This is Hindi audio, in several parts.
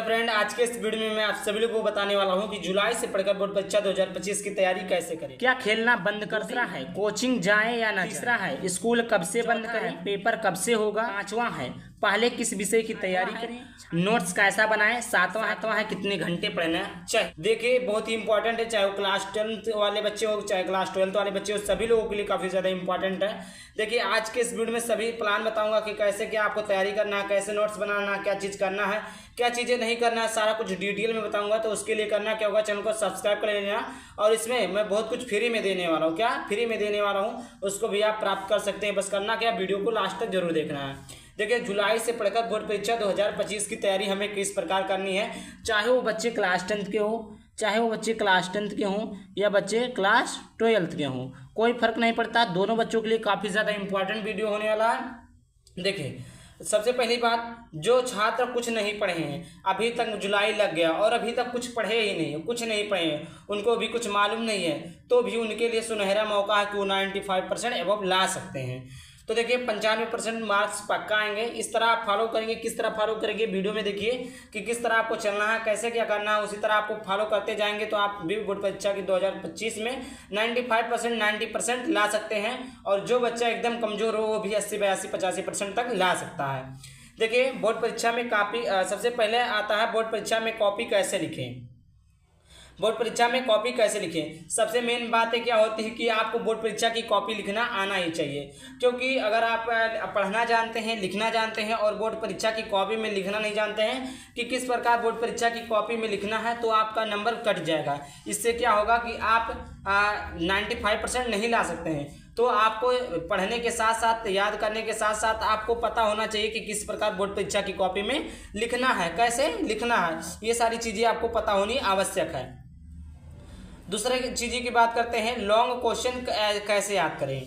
फ्रेंड, आज के इस वीडियो में मैं आप सभी लोगों को बताने वाला हूं कि जुलाई से पढ़कर बोर्ड परीक्षा 2025 की तैयारी कैसे करें। क्या खेलना बंद कर दिया है, कोचिंग जाएं या ना। तीसरा है स्कूल कब से बंद करें, पेपर कब से होगा। पांचवा है पहले किस विषय की तैयारी करें, नोट्स कैसा बनाएं। सातवां है कितने घंटे पढ़ना चाहिए। देखिए, बहुत ही इंपॉर्टेंट है, चाहे वो क्लास 10th वाले बच्चे हो चाहे क्लास 12th वाले बच्चे हो, सभी लोगों के लिए काफी ज्यादा इंपॉर्टेंट है। देखिए, आज के इस वीडियो में सभी प्लान बताऊंगा कि कैसे क्या आपको तैयारी करना है, कैसे नोट्स बनाना है, क्या चीज करना है, क्या चीजें नहीं करना है, सारा कुछ डिटेल में बताऊंगा। तो उसके लिए करना क्या होगा, चैनल को सब्सक्राइब कर लेना। और इसमें मैं बहुत कुछ फ्री में देने वाला हूँ। क्या फ्री में देने वाला हूँ, उसको भी आप प्राप्त कर सकते हैं। बस करना क्या, वीडियो को लास्ट तक जरूर देखना है। देखिए, जुलाई से पढ़कर बोर्ड परीक्षा 2025 की तैयारी हमें किस प्रकार करनी है। चाहे वो बच्चे क्लास 10th के हो, चाहे वो बच्चे क्लास 10th के हों या बच्चे क्लास 12th के हों, कोई फर्क नहीं पड़ता। दोनों बच्चों के लिए काफ़ी ज़्यादा इंपॉर्टेंट वीडियो होने वाला है। देखिए, सबसे पहली बात, जो छात्र कुछ नहीं पढ़े हैं, अभी तक जुलाई लग गया और अभी तक कुछ पढ़े ही नहीं, कुछ नहीं पढ़े हैं, उनको भी कुछ मालूम नहीं है, तो भी उनके लिए सुनहरा मौका है कि वो 95% एबव ला सकते हैं। तो देखिए, 95% मार्क्स पक्का आएंगे। इस तरह आप फॉलो करेंगे। किस तरह फॉलो करेंगे, वीडियो में देखिए कि किस तरह आपको चलना है, कैसे क्या करना है। उसी तरह आपको फॉलो करते जाएंगे तो आप भी बोर्ड परीक्षा की 2025 में 95% 90% ला सकते हैं। और जो बच्चा एकदम कमजोर हो वो भी 80 82 85% तक ला सकता है। देखिए, बोर्ड परीक्षा में कॉपी सबसे पहले आता है, बोर्ड परीक्षा में कॉपी कैसे लिखें। बोर्ड परीक्षा में कॉपी कैसे लिखें, सबसे मेन बात है क्या होती है कि आपको बोर्ड परीक्षा की कॉपी लिखना आना ही चाहिए। क्योंकि अगर आप पढ़ना जानते हैं, लिखना जानते हैं और बोर्ड परीक्षा की कॉपी में लिखना नहीं जानते हैं कि किस प्रकार बोर्ड परीक्षा की कॉपी में लिखना है, तो आपका नंबर कट जाएगा। इससे क्या होगा कि आप 95% नहीं ला सकते हैं। तो आपको पढ़ने के साथ साथ, याद करने के साथ साथ आपको पता होना चाहिए कि किस प्रकार बोर्ड परीक्षा की कॉपी में लिखना है, कैसे लिखना है। ये सारी चीज़ें आपको पता होनी आवश्यक है। दूसरे चीज़ की बात करते हैं, लॉन्ग क्वेश्चन कैसे याद करें।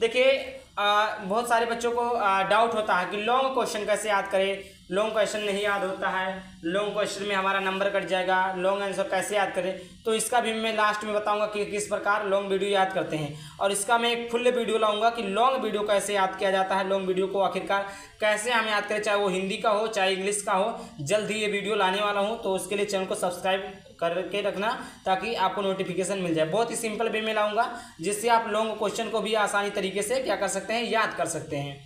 देखिए, बहुत सारे बच्चों को डाउट होता है कि लॉन्ग क्वेश्चन कैसे याद करें, लॉन्ग क्वेश्चन नहीं याद होता है, लॉन्ग क्वेश्चन में हमारा नंबर कट जाएगा, लॉन्ग आंसर कैसे याद करें। तो इसका भी मैं लास्ट में बताऊंगा कि किस प्रकार लॉन्ग वीडियो याद करते हैं। और इसका मैं एक फुल वीडियो लाऊंगा कि लॉन्ग वीडियो कैसे याद किया जाता है, लॉन्ग वीडियो को आखिरकार कैसे हम याद करें, चाहे वो हिंदी का हो चाहे इंग्लिश का हो। जल्द ही ये वीडियो लाने वाला हूँ, तो उसके लिए चैनल को सब्सक्राइब करके रखना ताकि आपको नोटिफिकेशन मिल जाए। बहुत ही सिंपल वे में लाऊंगा जिससे आप लॉन्ग क्वेश्चन को भी आसानी तरीके से क्या कर सकते हैं, याद कर सकते हैं।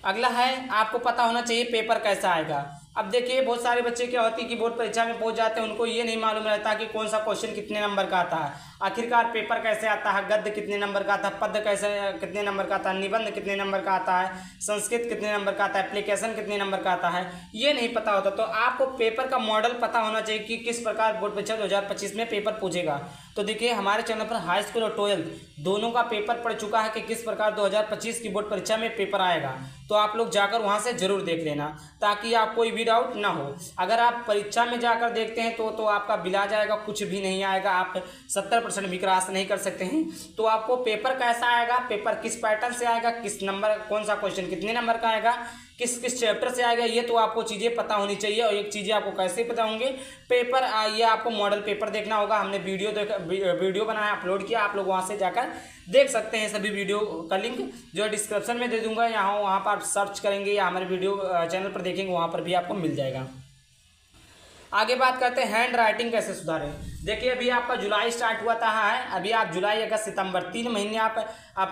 अगला है, आपको पता होना चाहिए पेपर कैसा आएगा। अब देखिए, बहुत सारे बच्चे क्या होती है कि बोर्ड परीक्षा में पहुंच जाते हैं, उनको ये नहीं मालूम रहता कि कौन सा क्वेश्चन कितने नंबर का आता है, आखिरकार पेपर कैसे आता है, गद्य कितने नंबर का आता है, पद्य कैसे कितने नंबर का आता है, निबंध कितने नंबर का आता है, संस्कृत कितने नंबर का आता है, एप्लीकेशन कितने नंबर का आता है, ये नहीं पता होता। तो आपको पेपर का मॉडल पता होना चाहिए कि किस प्रकार बोर्ड परीक्षा 2025 में पेपर पूछेगा। तो देखिए, हमारे चैनल पर हाई स्कूल और 12th दोनों का पेपर पड़ चुका है कि किस प्रकार 2025 की बोर्ड परीक्षा में पेपर आएगा। तो आप लोग जाकर वहां से जरूर देख लेना ताकि आप कोई भी डाउट ना हो। अगर आप परीक्षा में जाकर देखते हैं तो आपका बिला जाएगा, कुछ भी नहीं आएगा, आप 70% भी क्रॉस नहीं कर सकते हैं। तो आपको पेपर कैसा आएगा, पेपर किस पैटर्न से आएगा, किस नंबर, कौन सा क्वेश्चन कितने नंबर का आएगा, किस किस चैप्टर से आएगा, ये तो आपको चीज़ें पता होनी चाहिए। और एक चीज़ें आपको कैसे पता होंगे, पेपर ये आपको मॉडल पेपर देखना होगा। हमने वीडियो बनाया, अपलोड किया, आप लोग वहाँ से जाकर देख सकते हैं। सभी वीडियो का लिंक जो डिस्क्रिप्शन में दे दूंगा, यहाँ वहाँ पर आप सर्च करेंगे या हमारे वीडियो चैनल पर देखेंगे, वहाँ पर भी आपको मिल जाएगा। आगे बात करते हैं हैंड राइटिंग कैसे सुधारें। देखिए, अभी आपका जुलाई स्टार्ट हुआ था है, अभी आप जुलाई अगस्त सितंबर 3 महीने आप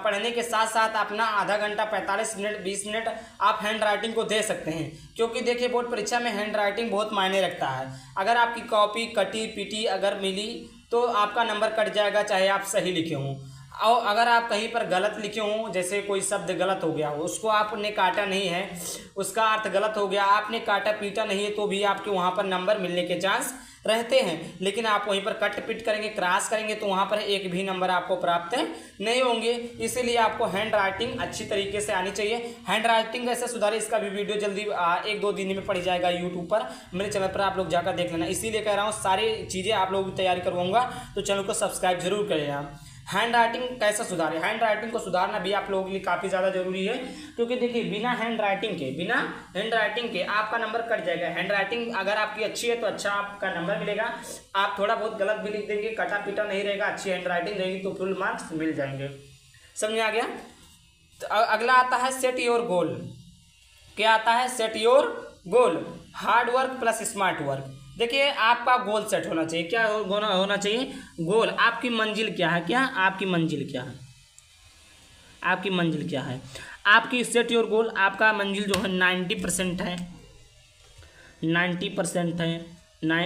पढ़ने के साथ साथ अपना आधा घंटा 45 मिनट 20 मिनट आप हैंड राइटिंग को दे सकते हैं। क्योंकि देखिए, बोर्ड परीक्षा में हैंड राइटिंग बहुत मायने रखता है। अगर आपकी कॉपी कटी पीटी अगर मिली तो आपका नंबर कट जाएगा, चाहे आप सही लिखे हों। और अगर आप कहीं पर गलत लिखे हों, जैसे कोई शब्द गलत हो गया हो, उसको आपने काटा नहीं है, उसका अर्थ गलत हो गया, आपने काटा पीटा नहीं है, तो भी आपके वहाँ पर नंबर मिलने के चांस रहते हैं। लेकिन आप वहीं पर कट पिट करेंगे, क्रॉस करेंगे, तो वहाँ पर एक भी नंबर आपको प्राप्त नहीं होंगे। इसीलिए आपको हैंड राइटिंग अच्छी तरीके से आनी चाहिए। हैंड राइटिंग कैसे सुधारे, इसका भी वीडियो जल्दी 1-2 दिन में पड़ जाएगा यूट्यूब पर, मेरे चैनल पर आप लोग जाकर देख लेना। इसीलिए कह रहा हूँ, सारी चीज़ें आप लोगों की तैयारी करवाऊंगा, तो चैनल को सब्सक्राइब जरूर करें। हैंड राइटिंग कैसे सुधारें, हैंड राइटिंग को सुधारना भी आप लोगों के लिए काफ़ी ज़्यादा जरूरी है। क्योंकि देखिए, बिना हैंड राइटिंग के आपका नंबर कट जाएगा। हैंड राइटिंग अगर आपकी अच्छी है तो अच्छा आपका नंबर मिलेगा। आप थोड़ा बहुत गलत भी लिख देंगे, कटा पीटा नहीं रहेगा, अच्छी हैंड राइटिंग रहेगी तो फुल मार्क्स मिल जाएंगे। समझ में आ गया। तो अगला आता है सेट योर गोल। क्या आता है, set your goal. Hard work plus smart work. देखिए आपका गोल सेट होना चाहिए, क्या होना चाहिए? गोल। आपकी मंजिल क्या है? क्या आपकी मंजिल क्या है? आपकी मंजिल क्या है? आपकी सेट योर गोल। आपका मंजिल जो है 90% है, 90% है,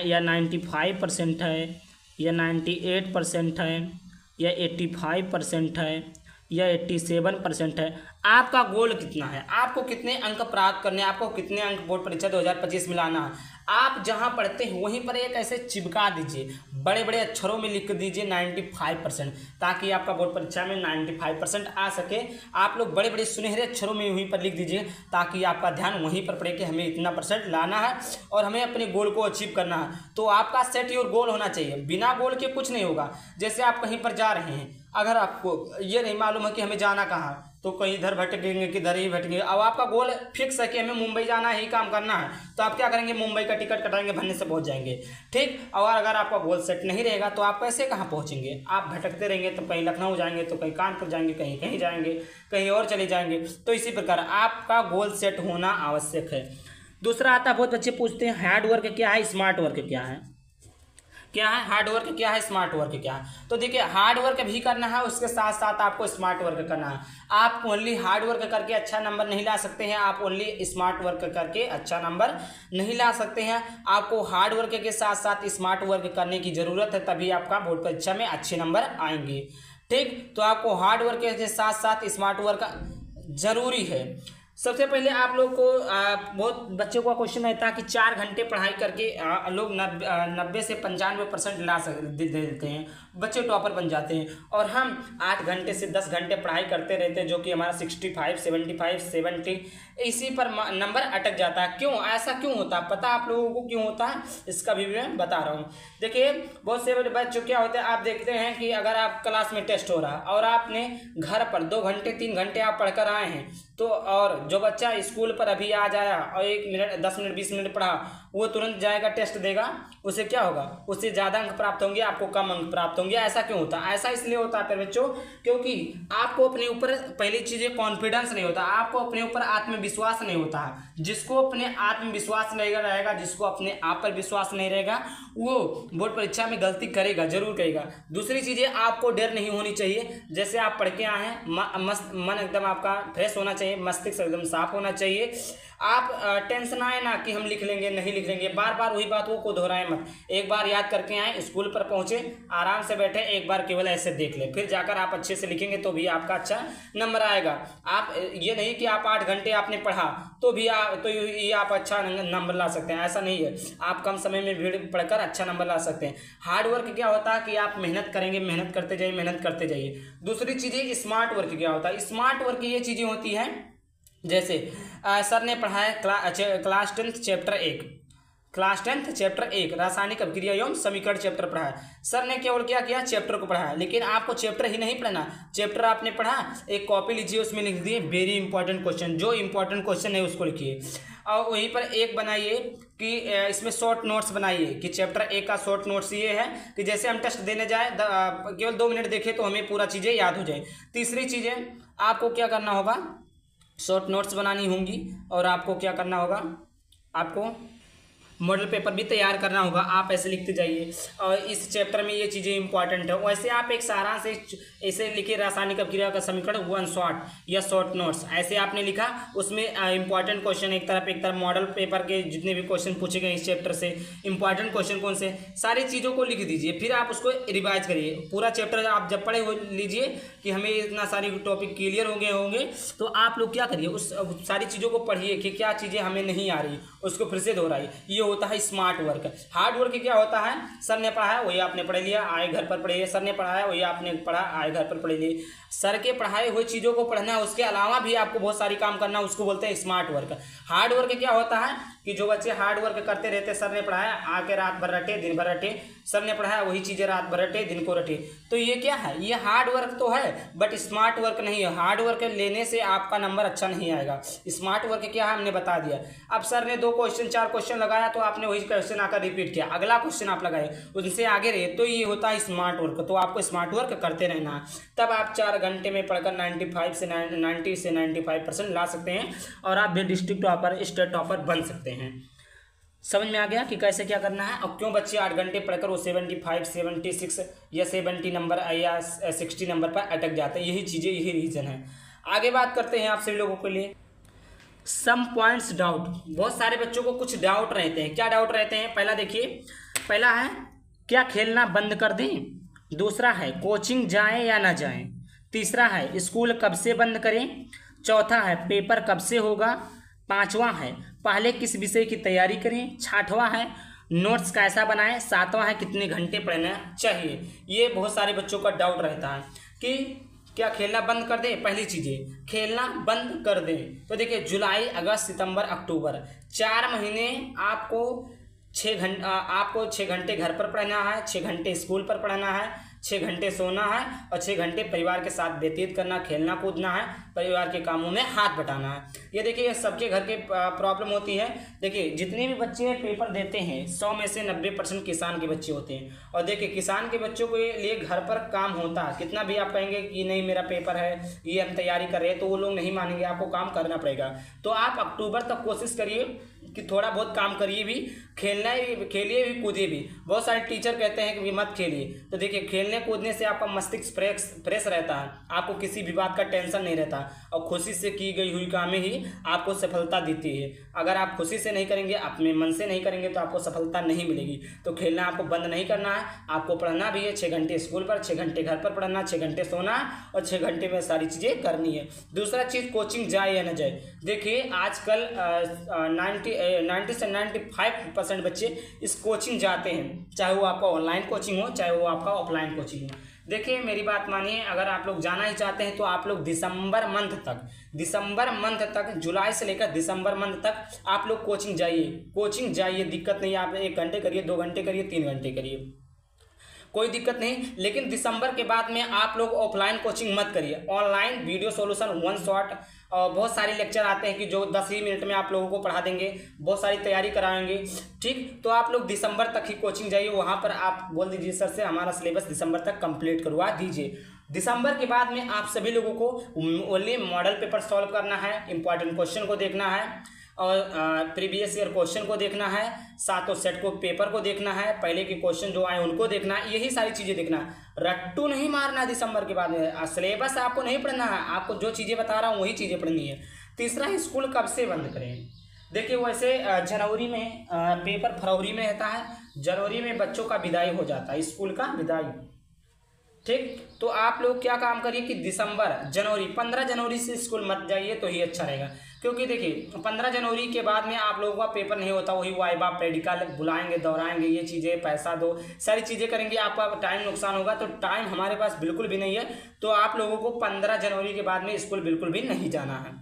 या 95% है, या 98% है, या 85% है, या 87% है। आपका गोल कितना है? आपको कितने अंक प्राप्त करने हैं? आपको कितने अंक बोर्ड परीक्षा 2025 में लाना है? आप जहां पढ़ते हैं वहीं पर एक ऐसे चिपका दीजिए, बड़े बड़े अक्षरों में लिख दीजिए 95%, ताकि आपका बोर्ड परीक्षा में 95% आ सके। आप लोग बड़े बड़े सुनहरे अक्षरों में वहीं पर लिख दीजिए, ताकि आपका ध्यान वहीं पर पड़े कि हमें इतना % लाना है और हमें अपने गोल को अचीव करना है। तो आपका सेट योर गोल होना चाहिए। बिना गोल के कुछ नहीं होगा। जैसे आप कहीं पर जा रहे हैं, अगर आपको ये नहीं मालूम है कि हमें जाना कहाँ, तो कहीं इधर भटकेंगे किधर ही भटकेंगे। अब आपका गोल फिक्स है कि हमें मुंबई जाना है, ही काम करना है, तो आप क्या करेंगे? मुंबई का टिकट कटाएंगे, भन्ने से पहुंच जाएंगे। ठीक। और अगर आपका गोल सेट नहीं रहेगा तो आप कैसे कहाँ पहुंचेंगे? आप भटकते रहेंगे, तो कहीं लखनऊ जाएंगे, तो कहीं कानपुर जाएंगे, कहीं कहीं जाएंगे, कहीं और चले जाएंगे। तो इसी प्रकार आपका गोल सेट होना आवश्यक है। दूसरा आता है, बहुत बच्चे पूछते हैं हार्ड वर्क क्या है, स्मार्ट वर्क क्या है? क्या है हार्ड वर्क, क्या है स्मार्ट वर्क क्या है? तो देखिए हार्ड वर्क भी करना है, उसके साथ साथ आपको स्मार्ट वर्क करना है। आप ओनली हार्ड वर्क करके अच्छा नंबर नहीं ला सकते हैं, आप ओनली स्मार्ट वर्क करके अच्छा नंबर नहीं ला सकते हैं। आपको हार्ड वर्क के साथ साथ स्मार्ट वर्क करने की जरूरत है, तभी आपका बोर्ड परीक्षा में अच्छे नंबर आएंगे। ठीक। तो आपको हार्ड वर्क के साथ साथ स्मार्ट वर्क जरूरी है। सबसे पहले आप लोग को बहुत बच्चों का क्वेश्चन रहता है कि 4 घंटे पढ़ाई करके लोग 90 से 95% ला दे देते हैं, बच्चे टॉपर बन जाते हैं। और हम 8 घंटे से 10 घंटे पढ़ाई करते रहते हैं, जो कि हमारा 65, 75, 70 इसी पर नंबर अटक जाता है। क्यों ऐसा क्यों होता है? पता आप लोगों को क्यों होता है? इसका भी मैं बता रहा हूँ। देखिए बहुत से बच्चों क्या होते हैं, आप देखते हैं कि अगर आप क्लास में टेस्ट हो रहा है और आपने घर पर 2 घंटे 3 घंटे आप पढ़कर आए हैं, तो और जो बच्चा स्कूल पर अभी आ जाया और 1 मिनट 10 मिनट 20 मिनट पढ़ा, वो तुरंत जाएगा टेस्ट देगा, उसे क्या होगा? उससे ज़्यादा अंक प्राप्त होंगे, आपको कम अंक प्राप्त होंगे। ऐसा क्यों होता है? ऐसा इसलिए होता है बच्चों, क्योंकि आपको अपने ऊपर पहली चीज़ें कॉन्फिडेंस नहीं होता, आपको अपने ऊपर आत्मविश्वास नहीं होता है। जिसको अपने आत्मविश्वास नहीं रहेगा, जिसको अपने आप पर विश्वास नहीं रहेगा, वो बोर्ड परीक्षा में गलती करेगा, जरूर करेगा। दूसरी चीज़ें, आपको डर नहीं होनी चाहिए। जैसे आप पढ़ के आए हैं, मन एकदम आपका फ्रेश होना चाहिए, मस्तिष्क एकदम साफ होना चाहिए। आप टेंशन आए ना कि हम लिख लेंगे नहीं लिख लेंगे, बार बार वही बातों को दोहराएं मत। एक बार याद करके आए, स्कूल पर पहुंचे, आराम से बैठे, एक बार केवल ऐसे देख ले, फिर जाकर आप अच्छे से लिखेंगे तो भी आपका अच्छा नंबर आएगा। आप ये नहीं कि आप 8 घंटे आपने पढ़ा तो भी आप अच्छा नंबर ला सकते हैं, ऐसा नहीं है। आप कम समय में पढ़कर अच्छा नंबर ला सकते हैं। हार्ड वर्क क्या होता है कि आप मेहनत करेंगे, मेहनत करते जाइए, मेहनत करते जाइए। दूसरी चीज़ें स्मार्ट वर्क क्या होता है? स्मार्ट वर्क ये चीज़ें होती हैं, जैसे सर ने पढ़ाया क्लास 10 चैप्टर 1 रासायनिक अभिक्रिया एवं समीकरण चैप्टर पढ़ाया। सर ने केवल क्या किया? चैप्टर को पढ़ाया। लेकिन आपको चैप्टर ही नहीं पढ़ना, चैप्टर आपने पढ़ा, एक कॉपी लीजिए, उसमें लिख दिए वेरी इंपॉर्टेंट क्वेश्चन, जो इंपॉर्टेंट क्वेश्चन है उसको लिखिए। और वहीं पर एक बनाइए कि इसमें शॉर्ट नोट्स बनाइए कि चैप्टर 1 का शॉर्ट नोट्स ये है कि जैसे हम टेस्ट देने जाए केवल 2 मिनट देखें तो हमें पूरा चीज़ें याद हो जाए। तीसरी चीज़ें, आपको क्या करना होगा? शॉर्ट नोट्स बनानी होंगी, और आपको क्या करना होगा? आपको मॉडल पेपर भी तैयार करना होगा। आप ऐसे लिखते जाइए, और इस चैप्टर में ये चीज़ें इंपॉर्टेंट है। वैसे आप एक सारांश ऐसे लिखिए, रासायनिक अभिक्रिया का समीकरण 1 शॉर्ट या शॉर्ट नोट्स, ऐसे आपने लिखा। उसमें इंपॉर्टेंट क्वेश्चन एक तरफ मॉडल पेपर के जितने भी क्वेश्चन पूछे गए इस चैप्टर से, इंपॉर्टेंट क्वेश्चन कौन से, सारी चीज़ों को लिख दीजिए। फिर आप उसको रिवाइज करिए। पूरा चैप्टर आप जब पढ़े हो लीजिए कि हमें इतना सारी टॉपिक क्लियर होंगे, तो आप लोग क्या करिए, उस सारी चीज़ों को पढ़िए कि क्या चीज़ें हमें नहीं आ रही, उसको फिर से दोहराइए। ये होता है स्मार्ट वर्क। हार्ड वर्क क्या होता है? सर ने पढ़ाया वही आपने पढ़ लिया, आए घर पर पढ़िए। सर ने पढ़ाया वही आपने पढ़ा, आए घर पर पढ़ लिए। सर के पढ़ाए हुए चीज़ों को पढ़ना है, उसके अलावा भी आपको बहुत सारी काम करना है, उसको बोलते हैं स्मार्ट वर्क। हार्ड वर्क क्या होता है कि जो बच्चे हार्ड वर्क करते रहते, सर ने पढ़ाया, आके रात भर रटे, दिन भर रटे, सर ने पढ़ाया वही चीज़ें रात भर रटे, दिन को रटे, तो ये क्या है? ये हार्ड वर्क तो है, बट स्मार्ट वर्क नहीं है। हार्ड वर्क लेने से आपका नंबर अच्छा नहीं आएगा। स्मार्ट वर्क क्या है हमने बता दिया। अब सर ने 2 क्वेश्चन 4 क्वेश्चन लगाया, तो आपने वही क्वेश्चन आकर रिपीट किया, अगला क्वेश्चन आप लगाए, उनसे आगे रहे, तो ये होता है स्मार्ट वर्क। तो आपको स्मार्ट वर्क करते रहना है, तब आप 4 घंटे में पढ़कर 90 से 95% ला सकते हैं, और आप भी डिस्ट्रिक्ट टॉपर, स्टेट टॉपर बन सकते हैं। समझ में आ गया कि कैसे क्या करना है और क्यों बच्चे 8 घंटे पढ़कर वो 75, 76 या 70 नंबर या 60 नंबर पर अटक जाते हैं। यही चीज़ें, यही रीज़न है। आगे बात करते हैं आप सभी लोगों के लिए सम पॉइंट्स डाउट। बहुत सारे बच्चों को कुछ डाउट रहते हैं। क्या डाउट रहते हैं? पहला देखिए, पहला है क्या खेलना बंद कर दें। दूसरा है कोचिंग जाएं या ना जाएं। तीसरा है स्कूल कब से बंद करें। चौथा है पेपर कब से होगा। पांचवा है पहले किस विषय की तैयारी करें। छठवां है नोट्स कैसा बनाएं। सातवां है कितने घंटे पढ़ना चाहिए। ये बहुत सारे बच्चों का डाउट रहता है कि क्या खेलना बंद कर दें। पहली चीज़ें खेलना बंद कर दें तो देखिए जुलाई, अगस्त, सितंबर, अक्टूबर 4 महीने आपको 6 घंटे घर पर पढ़ना है, 6 घंटे स्कूल पर पढ़ना है, 6 घंटे सोना है और 6 घंटे परिवार के साथ व्यतीत करना, खेलना कूदना है, परिवार के कामों में हाथ बटाना है। ये देखिए ये सबके घर के प्रॉब्लम होती है। देखिए जितने भी बच्चे पेपर देते हैं 100 में से 90% किसान के बच्चे होते हैं। और देखिए किसान के बच्चों के लिए घर पर काम होता है। कितना भी आप कहेंगे कि नहीं मेरा पेपर है, ये हम तैयारी कर रहे हैं, तो वो लोग नहीं मानेंगे, आपको काम करना पड़ेगा। तो आप अक्टूबर तक कोशिश करिए कि थोड़ा बहुत काम करिए भी, खेलिए भी, कूदिए भी। बहुत सारे टीचर कहते हैं कि मत खेलिए, तो देखिए खेलने कूदने से आपका मस्तिष्क फ्रेश रहता है, आपको किसी भी बात का टेंशन नहीं रहता और खुशी से की गई हुई कामें ही आपको सफलता देती है। अगर आप खुशी से नहीं करेंगे, अपने मन से नहीं करेंगे तो आपको सफलता नहीं मिलेगी। तो खेलना आपको बंद नहीं करना है, आपको पढ़ना भी है। 6 घंटे स्कूल पर, 6 घंटे घर पर पढ़ना, 6 घंटे सोना और 6 घंटे में सारी चीज़ें करनी है। दूसरा चीज़ कोचिंग जाए या न जाए। देखिए आजकल 90 से 95% बच्चे इस कोचिंग जाते हैं, चाहे वो आपका ऑनलाइन कोचिंग हो, चाहे वो आपका ऑफलाइन कोचिंग हो। देखिए मेरी बात मानिए, अगर आप लोग जाना ही चाहते हैं तो आप लोग दिसंबर मंथ तक जुलाई से लेकर दिसंबर मंथ तक आप लोग कोचिंग जाइए, दिक्कत नहीं है। आप 1 घंटे करिए, 2 घंटे करिए, 3 घंटे करिए, कोई दिक्कत नहीं। लेकिन दिसंबर के बाद में आप लोग ऑफलाइन कोचिंग मत करिए। ऑनलाइन वीडियो सॉल्यूशन, 1 शॉट और बहुत सारे लेक्चर आते हैं कि जो 10 ही मिनट में आप लोगों को पढ़ा देंगे, बहुत सारी तैयारी कराएंगे। ठीक, तो आप लोग दिसंबर तक ही कोचिंग जाइए। वहाँ पर आप बोल दीजिए सर से हमारा सिलेबस दिसंबर तक कंप्लीट करवा दीजिए। दिसंबर के बाद में आप सभी लोगों को ओनली मॉडल पेपर सॉल्व करना है, इंपॉर्टेंट क्वेश्चन को देखना है और प्रीवियस ईयर क्वेश्चन को देखना है, सातों सेट को पेपर को देखना है, पहले के क्वेश्चन जो आए उनको देखना है। यही सारी चीज़ें देखना है, रट्टू नहीं मारना। दिसंबर के बाद में सिलेबस आपको नहीं पढ़ना है, आपको जो चीज़ें बता रहा हूँ वही चीज़ें पढ़नी है। तीसरा, स्कूल कब से बंद करें। देखिए वैसे जनवरी में पेपर फरवरी में रहता है, जनवरी में बच्चों का विदाई हो जाता है, स्कूल का विदाई। ठीक, तो आप लोग क्या काम करिए कि जनवरी 15 जनवरी से स्कूल मत जाइए तो ही अच्छा रहेगा। क्योंकि देखिए 15 जनवरी के बाद में आप लोगों का पेपर नहीं होता, वही वाइवा प्रेडिकल बुलाएंगे, दौड़ाएंगे, ये चीज़ें, पैसा दो, सारी चीज़ें करेंगे, आपका टाइम नुकसान होगा। तो टाइम हमारे पास बिल्कुल भी नहीं है, तो आप लोगों को 15 जनवरी के बाद में स्कूल बिल्कुल भी नहीं जाना है।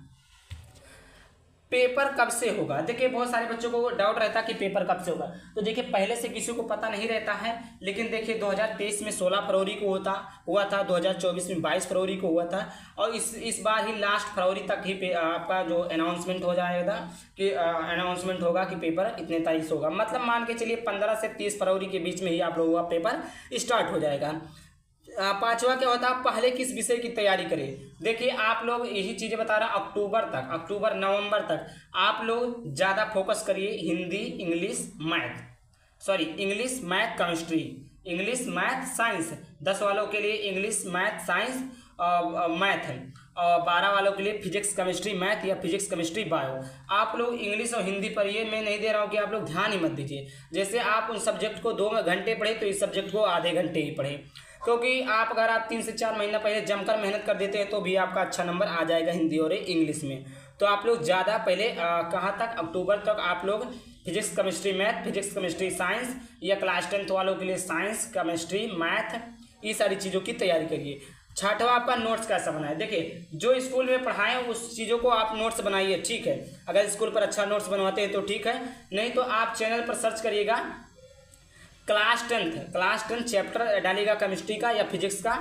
पेपर कब से होगा। देखिए बहुत सारे बच्चों को डाउट रहता है कि पेपर कब से होगा। तो देखिए पहले से किसी को पता नहीं रहता है, लेकिन देखिए 2023 में 16 फरवरी को हुआ था, 2024 में 22 फरवरी को हुआ था और इस बार ही लास्ट फरवरी तक ही आपका जो अनाउंसमेंट हो जाएगा कि अनाउंसमेंट होगा कि पेपर इतने तारीख से होगा। मतलब मान के चलिए 15 से 30 फरवरी के बीच में ही आप लोगों का पेपर स्टार्ट हो जाएगा। पांचवा क्या होता है, पहले किस विषय की तैयारी करें। देखिए आप लोग यही चीज़ें बता रहा हूँ, अक्टूबर नवंबर तक आप लोग ज़्यादा फोकस करिए Hindi, English, math, chemistry, English, math, science. 10 वालों के लिए इंग्लिश, मैथ, साइंस मैथ है और 12 वालों के लिए फिजिक्स, केमिस्ट्री, मैथ या फिजिक्स, केमिस्ट्री, बायो। आप लोग इंग्लिश और हिंदी पर, ये मैं नहीं दे रहा हूँ कि आप लोग ध्यान ही मत दीजिए। जैसे आप उन सब्जेक्ट को 2 घंटे पढ़े तो इस सब्जेक्ट को आधे घंटे ही पढ़े, क्योंकि अगर आप 3 से 4 महीना पहले जमकर मेहनत कर देते हैं तो भी आपका अच्छा नंबर आ जाएगा हिंदी और इंग्लिश में। तो आप लोग ज़्यादा पहले कहाँ तक, अक्टूबर तक आप लोग physics, chemistry, math, physics, chemistry, science या क्लास 10th वालों के लिए साइंस, केमिस्ट्री, मैथ, ये सारी चीज़ों की तैयारी करिए। छठवा आपका नोट्स कैसा बनाए। देखिए जो स्कूल में पढ़ाएं उस चीज़ों को आप नोट्स बनाइए, ठीक है। अगर स्कूल पर अच्छा नोट्स बनवाते हैं तो ठीक है, नहीं तो आप चैनल पर सर्च करिएगा क्लास 10 चैप्टर डालिएगा केमिस्ट्री का या फिजिक्स का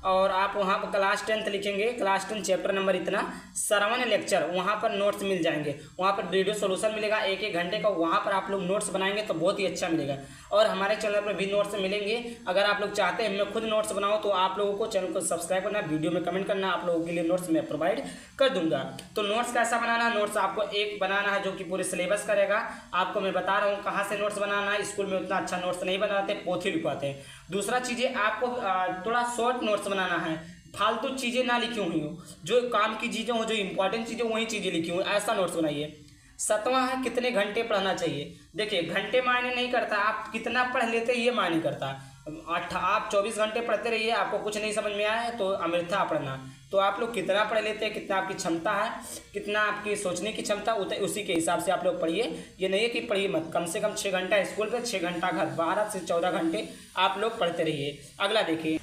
और आप वहाँ पर क्लास 10th लिखेंगे, क्लास 10 चैप्टर नंबर इतना श्रवण लेक्चर, वहाँ पर नोट्स मिल जाएंगे। वहाँ पर वीडियो सोल्यूशन मिलेगा 1-1 घंटे का, वहाँ पर आप लोग नोट्स बनाएंगे तो बहुत ही अच्छा मिलेगा। और हमारे चैनल पर भी नोट्स मिलेंगे। अगर आप लोग चाहते हैं मैं खुद नोट्स बनाऊँ तो आप लोगों को चैनल को सब्सक्राइब करना, वीडियो में कमेंट करना, आप लोगों के लिए नोट्स मैं प्रोवाइड कर दूंगा। तो नोट्स कैसा बनाना, नोट्स आपको एक बनाना है जो कि पूरे सिलेबस का रहेगा। आपको मैं बता रहा हूँ कहाँ से नोट्स बनाना है। स्कूल में उतना अच्छा नोट्स नहीं बनाते, पोथी लिखवाते हैं। दूसरा चीज़ें आपको थोड़ा शॉर्ट नोट्स बनाना है, फालतू चीज़ें ना लिखी हुई हो, जो काम की चीज़ें हो, जो इंपॉर्टेंट चीज़ें वही चीज़ें लिखी हुई, ऐसा नोट्स बनाइए। 7वां है कितने घंटे पढ़ना चाहिए। देखिए घंटे मायने नहीं करता, आप कितना पढ़ लेते ये मायने करता। आप 24 घंटे पढ़ते रहिए, आपको कुछ नहीं समझ में आए तो अमृथा पढ़ना। तो आप लोग कितना पढ़ लेते हैं, कितना आपकी क्षमता है, कितना आपकी सोचने की क्षमता, उसी के हिसाब से आप लोग पढ़िए। ये नहीं है कि पढ़िए मत, कम से कम 6 घंटा स्कूल पर, 6 घंटा घर, 12 से 14 घंटे आप लोग पढ़ते रहिए। अगला देखिए,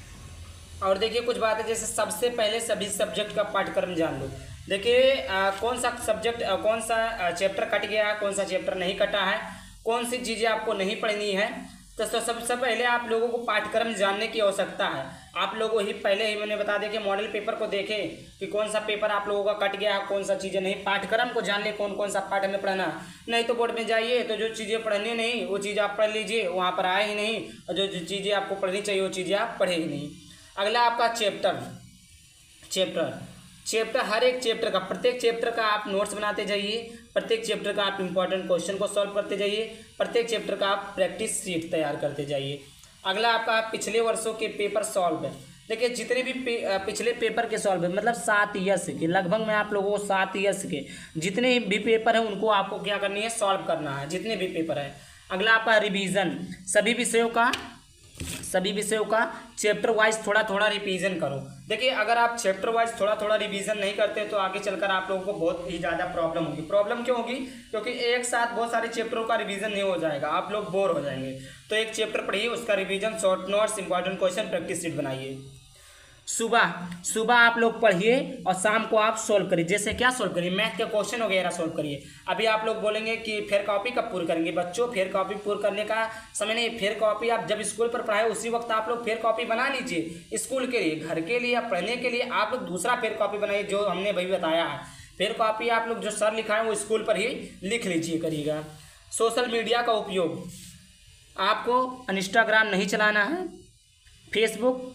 और देखिए कुछ बात है, जैसे सबसे पहले सभी सब्जेक्ट का पाठ्यक्रम जान लो। देखिए कौन सा सब्जेक्ट, कौन सा चैप्टर कट गया है, कौन सा चैप्टर नहीं कटा है, कौन सी चीज़ें आपको नहीं पढ़नी है। तो सबसे पहले आप लोगों को पाठ्यक्रम जानने की आवश्यकता है। आप लोगों ही पहले ही मैंने बता दिया कि मॉडल पेपर को देखें कि कौन सा पेपर आप लोगों का कट गया है, कौन सा चीज़ें नहीं। पाठ्यक्रम को जान ले कौन कौन सा पाठ हमें पढ़ना। नहीं तो बोर्ड में जाइए तो जो चीज़ें पढ़नी नहीं वो चीज़ आप पढ़ लीजिए, वहाँ पर आए ही नहीं, और जो चीज़ें आपको पढ़नी चाहिए वो चीज़ें आप पढ़े ही नहीं। अगला आपका चैप्टर हर एक चैप्टर का, प्रत्येक चैप्टर का आप नोट्स बनाते जाइए, प्रत्येक चैप्टर का आप इंपॉर्टेंट क्वेश्चन को सॉल्व करते जाइए, प्रत्येक चैप्टर का आप प्रैक्टिस शीट तैयार करते जाइए। अगला आपका पिछले वर्षों के पेपर सॉल्व है। देखिए जितने भी पिछले पेपर के सॉल्व है, मतलब 7 ईयर्स के, लगभग मैं आप लोगों को 7 ईयर्स के जितने भी पेपर हैं उनको आपको क्या करनी है, सॉल्व करना है, जितने भी पेपर है। अगला आपका रिवीजन, सभी विषयों का चैप्टर वाइज थोड़ा थोड़ा रिवीजन करो। देखिए अगर आप चैप्टर वाइज थोड़ा थोड़ा रिवीजन नहीं करते तो आगे चलकर आप लोगों को बहुत ही ज़्यादा प्रॉब्लम होगी। प्रॉब्लम क्यों होगी, क्योंकि एक साथ बहुत सारे चैप्टरों का रिवीजन नहीं हो जाएगा, आप लोग बोर हो जाएंगे। तो एक चैप्टर पढ़िए, उसका revision, short notes, important question, practice sheet बनाइए। सुबह आप लोग पढ़िए और शाम को आप सोल्व करिए। जैसे क्या सोल्व करिए, मैथ के क्वेश्चन वगैरह सोल्व करिए। अभी आप लोग बोलेंगे कि फेयर कॉपी कब पूरी करेंगे। बच्चों फेयर कॉपी पूरी करने का समय नहीं। फेयर कॉपी आप जब स्कूल पर पढ़ाए उसी वक्त आप लोग फेयर कॉपी बना लीजिए। स्कूल के लिए, घर के लिए या पढ़ने के लिए आप लोग दूसरा फेयर कॉपी बनाइए, जो हमने भाई बताया है। फेयर कॉपी आप लोग जो सर लिखा है वो स्कूल पर ही लिख लीजिए करिएगा। सोशल मीडिया का उपयोग, आपको इंस्टाग्राम नहीं चलाना है, फेसबुक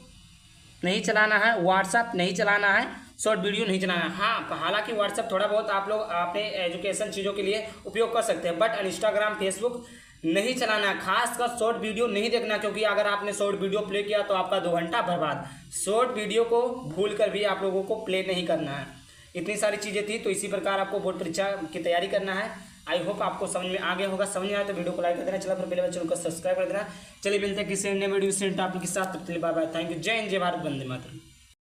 नहीं चलाना है, व्हाट्सएप नहीं चलाना है, शॉर्ट वीडियो नहीं चलाना है। हाँ हालांकि व्हाट्सएप थोड़ा बहुत आप लोग अपने एजुकेशन चीज़ों के लिए उपयोग कर सकते हैं, बट इंस्टाग्राम फेसबुक नहीं चलाना है। खासकर शॉर्ट वीडियो नहीं देखना, क्योंकि अगर आपने शॉर्ट वीडियो प्ले किया तो आपका 2 घंटा बर्बाद। शॉर्ट वीडियो को भूल कर भी आप लोगों को प्ले नहीं करना है। इतनी सारी चीज़ें थी। तो इसी प्रकार आपको बोर्ड परीक्षा की तैयारी करना है। आई होप आपको समझ में आ गया होगा। समझ में आया तो वीडियो को लाइक कर देना, चलो फिर पहले चैनल को सब्सक्राइब कर देना। चलिए मिलते हैं किसी नए वीडियो से टॉपिक के साथ। तब तक बाय बाय, थैंक यू, जय हिंद, जय भारत, वंदे मातरम।